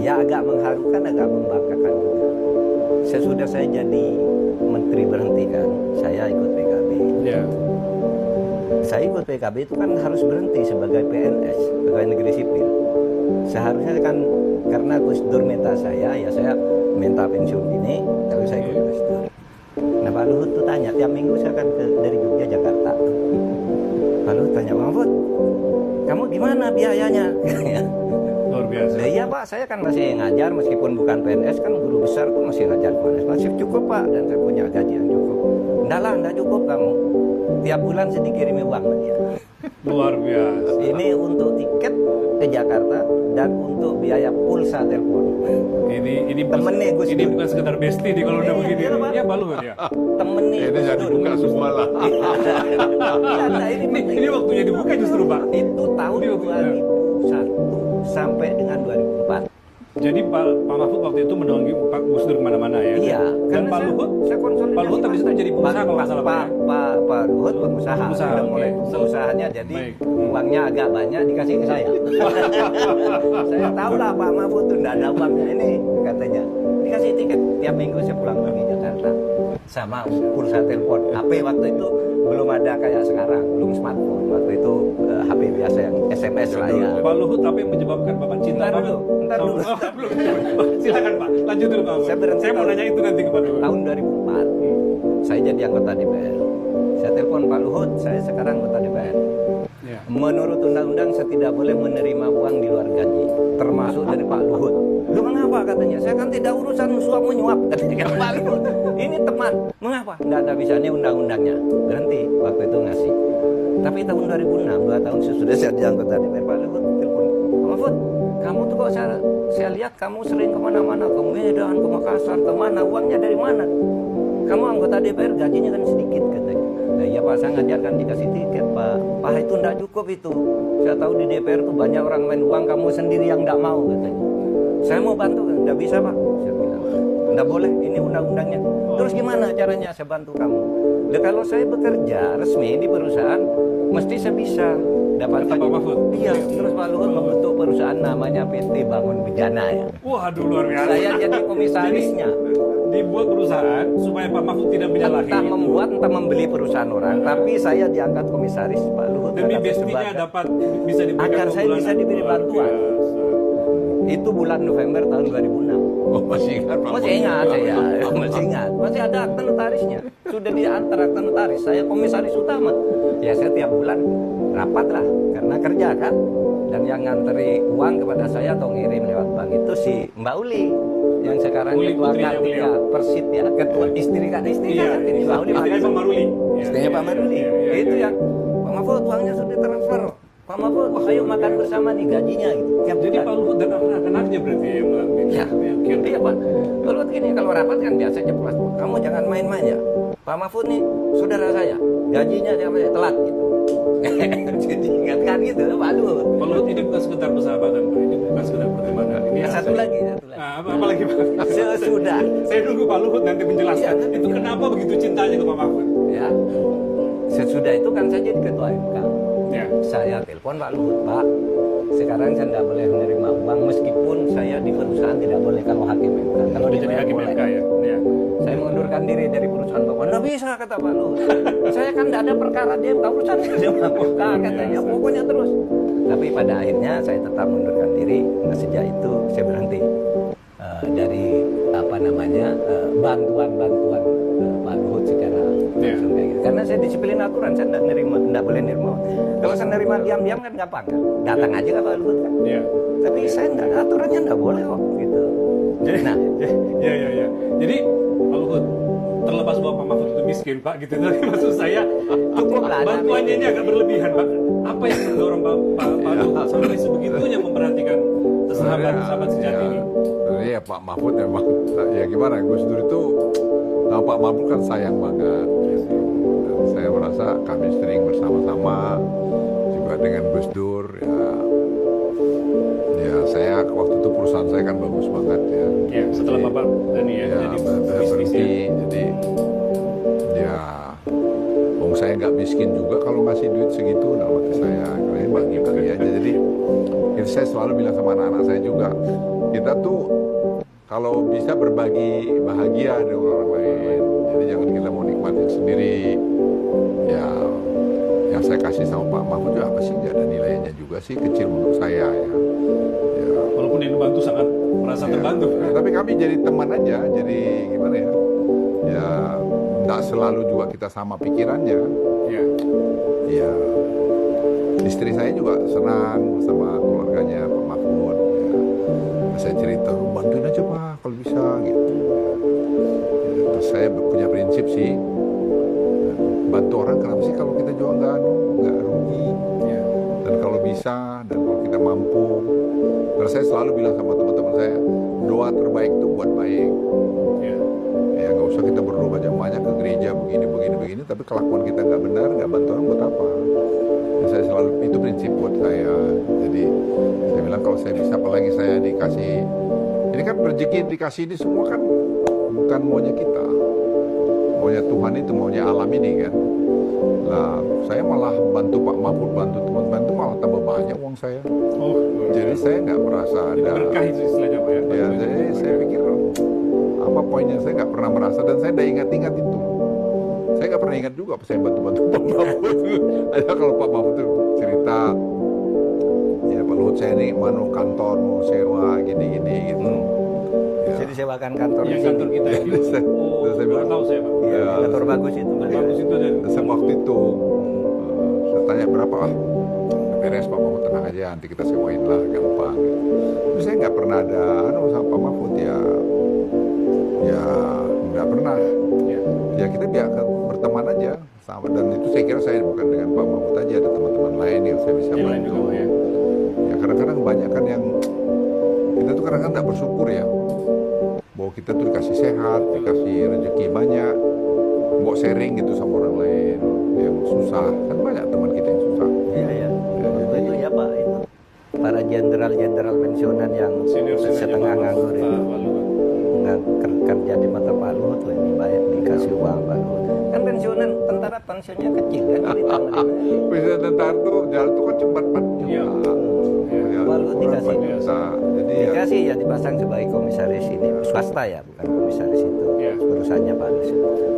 Ya agak mengharukan, agak membanggakan juga. Sesudah saya jadi menteri berhentikan, saya ikut PKB. Ya. Saya ikut PKB itu kan harus berhenti sebagai PNS, pegawai negeri sipil. Seharusnya kan karena Gus Dur minta saya, ya saya minta pensiun ini, tapi saya ikut Gus Dur. Nah Pak Luhut tuh tanya, tiap minggu saya akan dari Jogja Jakarta. Pak Luhut tanya, Bang Mahfud, kamu gimana biayanya? Luar biasa. Nah, iya Pak, saya kan masih ngajar meskipun bukan PNS, kan guru besar tuh masih ngajar PNS. Masih cukup Pak, dan saya punya gaji yang cukup. Enggak lah, enggak cukup kamu. Tiap bulan saya dikirimi uang sama dia. Luar biasa. Ini untuk tiket ke Jakarta dan untuk biaya pulsa telepon. Ini Temennya Gus ini Dur. bukan sekedar bestie nih kalau udah Iya, begini. iya, Pak. Ya Pak Luhut ya. Temennya Ini Gus jadi Dur. buka semua lah. Iya, nah, Ini waktunya dibuka justru Pak. itu tahun Ini waktunya. 2001 sampai dengan 2004. Jadi Pak Mahfud waktu itu menolongi Pak Gus Dur kemana-mana ya. Iya, Dan karena Pak Luhut, saya konsolidasi. Pak Luhut habis itu jadi pengusaha kalau nggak salah Pak. Pak Luhut pengusaha. Pengusaha, Sudah oke. mulai usahanya, jadi Baik. uangnya agak banyak dikasih ke saya. Saya tahu lah Pak Mahfud tuh enggak ada uangnya ini katanya. Dikasih tiket tiap minggu saya pulang pergi Jakarta sama pulsa telepon. HP waktu itu belum ada kayak sekarang, belum smartphone. Waktu itu HP biasa yang SMS lah ya. Pak Luhut tapi yang menyebabkan Bapak cinta Ntar banget. dulu, ntar dulu. Belum. Silakan Pak, lanjut dulu Pak. Saya berhenti Saya mau nanya itu nanti ke Pak Luhut. Tahun 2004 saya jadi anggota DPR. Saya telepon Pak Luhut, saya sekarang anggota DPR. Ya. Menurut undang-undang saya tidak boleh menerima uang di luar gaji, termasuk dari Pak Luhut. Lu mengapa katanya? Saya kan tidak urusan suap menyuap katanya Pak Luhut. Ini teman. Mengapa? Enggak bisa, ini undang-undangnya. Berhenti waktu itu ngasih. Tapi tahun 2006, 2 tahun sesudah saya jadi anggota DPR, Pak Luhut telepon, Pak Mahfud, kamu tuh kok saya lihat kamu sering kemana-mana, ke Medan, ke Makassar, kemana, uangnya dari mana? Kamu anggota DPR gajinya kan sedikit katanya. Nah, iya Pak, saya ngajar kan dikasih tiket Pak. Pak itu enggak cukup itu. Saya tahu di DPR tuh banyak orang main uang, kamu sendiri yang enggak mau katanya. Saya mau bantu, enggak bisa Pak. Saya bilang, enggak boleh, ini undang-undangnya. Terus gimana caranya saya bantu kamu? Nah, kalau saya bekerja resmi di perusahaan, mesti saya bisa dapat Kata Pak Mahfud. Iya, terus Pak Luhut membentuk perusahaan namanya PT Bangun Bejana ya. Waduh luar biasa. Saya jadi komisarisnya. Dibuat perusahaan supaya Pak Mahfud tidak menyalahi. Entah membuat, entah membeli perusahaan orang, tapi saya diangkat komisaris Pak Luhut. Demi dapat bestinya sebagai- dapat bisa diberikan Agar saya keunggulan. bisa diberi Luar bantuan. biasa. Itu bulan November tahun 2006. Oh, masih ingat Pak? Masih ingat saya, masih ingat. Masih ada akta notarisnya. Sudah diantar akta notaris. Saya komisaris utama. Ya saya tiap bulan rapat lah, karena kerja kan. Dan yang nganteri uang kepada saya atau ngirim lewat bank itu si Mbak Uli, yang sekarang Uli ketua putrinya K3 beliau. Persit ya, ketua istri kan Iya, ini Mbak Uli. istrinya Pak Maruli. Istrinya Pak Maruli. Itu yang Pak Mahfud uangnya sudah transfer. Pak Mahfud, ayo makan bersama nih gajinya gitu. Tiap Jadi bulan. Pak Luhut dan anak-anaknya berarti yang mengambil. Ya, iya Pak. Kalau gini, kalau rapat kan biasanya plus. Kamu jangan main-main ya. Pak Mahfud nih, saudara saya, gajinya jangan telat gitu. Jadi ingatkan gitu, Pak Luhut. Pak Luhut ini bukan sekedar persahabatan Pak, ini bukan sekedar pertemanan. Ini Ya, satu lagi. Nah, apa lagi Pak? Sesudah, Saya nunggu Pak Luhut nanti menjelaskan Iya, itu kenapa begitu cintanya ke Pak Mahfud. ya. Sesudah itu kan saya jadi ketua MK. Ya. Saya telepon Pak Luhut, Pak. Sekarang saya tidak boleh menerima uang meskipun saya di perusahaan tidak boleh kalau hakim MK. Kalau Udah di jadi DPR hakim boleh. MK ya. Ya. Saya mengundurkan diri dari perusahaan Bapak. Nggak bisa kata Pak Luhut. Saya kan tidak ada perkara dia tahu urusan dia Bapak katanya. Pokoknya terus. Tapi pada akhirnya saya tetap mengundurkan diri. Nah, sejak itu saya berhenti dari apa namanya bantuan Pak Luhut secara langsung kayak gitu. Karena saya disiplin aturan, saya tidak boleh nerima. Kalau saya nerima diam-diam kan gampang kan. Datang aja ke Pak Luhut kan. Ya. Tapi saya enggak, aturannya tidak boleh kok gitu. Jadi, Nah, ya. Jadi Pak Luhut, terlepas bahwa Pak Mahfud itu miskin Pak, gitu. Tapi maksud saya, Cukup lah, bantuannya ini agak berlebihan Pak. Apa yang mendorong Pak Luhut sampai sebegitunya memperhatikan sahabat sejati ini? Iya Pak Mahfud memang ya gimana, Gus Dur itu sama Pak Mahfud kan sayang banget. Dan saya merasa kami sering bersama-sama juga dengan Gus Dur ya saya waktu itu perusahaan saya kan bagus banget ya. Ya, setelah Bapak Dani ya, jadi berhenti, jadi ya saya nggak miskin juga kalau ngasih duit segitu, nah waktu saya bagi-bagi aja. Jadi Jadi saya selalu bilang sama anak-anak saya juga, kita tuh kalau bisa berbagi bahagia dengan orang lain. Jadi jangan kita mau nikmatin sendiri. Ya, yang saya kasih sama Pak Mahfud juga apa sih? Nggak ada nilainya juga sih, kecil untuk saya ya. Ya, Walaupun yang dibantu sangat merasa terbantu. ya, tapi kami jadi teman aja, jadi gimana ya? Ya, nggak selalu juga kita sama pikirannya. Ya. Ya, istri saya juga senang sama keluarganya Pak Mahfud. Ya, saya cerita, bantuin aja Pak kalau bisa gitu. Ya, terus saya punya prinsip sih, bantu orang kenapa sih kalau kita juga nggak rugi. Ya. Dan kalau bisa dan kalau kita mampu. Terus saya selalu bilang sama teman-teman saya, doa terbaik itu buat baik. Ya. Ya nggak usah kita berdoa banyak-banyak ke gereja begini, tapi kelakuan kita nggak benar, nggak bantu orang buat apa? Ya, saya selalu itu prinsip buat saya. Jadi saya bilang kalau saya bisa, apalagi saya dikasih, ini kan rezeki yang dikasih ini semua kan bukan maunya kita, maunya Tuhan itu, maunya alam ini kan. Nah, saya malah bantu Pak Mahfud, bantu teman-teman itu malah tambah banyak uang saya. Oh, Jadi saya nggak merasa ada. berkah itu istilahnya Pak ya. Ya, jadi saya pikir apa poinnya, saya nggak pernah merasa dan saya udah ingat-ingat itu. Saya nggak pernah ingat juga pas saya bantu-bantu Pak Mahfud. Ada kalau Pak Mahfud itu cerita, ya Pak Luhut saya ini mau kantor mau sewa gini-gini gitu. Ya. Jadi sewakan kantor di Yang sini. kantor kita ini. Terus saya- Oh, terus saya bilang, baru tahu saya Pak. Iya, Ya. kantor bagus itu. Bagus itu dan Terus waktu itu saya tanya berapa, beres Pak Mahfud, tenang aja nanti kita sewain lah, gampang. Terus saya nggak pernah ada sama Pak Mahfud ya nggak pernah. ya. Ya kita biar berteman aja sama, dan itu saya kira saya bukan dengan Pak Mahfud aja, ada teman-teman lain yang saya bisa Yang lain bantu. juga Pak ya. Ya kadang-kadang banyak kan yang kita tuh kadang-kadang nggak bersyukur ya, bahwa kita tuh dikasih sehat, dikasih rezeki banyak, mau sharing gitu sama orang lain yang susah, kan banyak teman kita yang susah. Iya, iya. Itu ya Pak, itu para jenderal-jenderal pensiunan yang Senior-seniornya setengah Pak nganggur itu. Pak Luhut. Nggak kerja di mata Pak Luhut, lebih baik dikasih uang Pak Luhut. Kan pensiunan tentara pensiunnya kecil kan, ditanggung. Bisa tentara tuh jalan tuh kan cuma 4 Iya. juta. Ya, Pak Luhut kurang dikasih. 4 juta. Jadi ya, Dikasih ya dipasang sebagai komisaris ini, swasta ya, bukan komisaris itu. Iya. Perusahaannya Pak Luhut.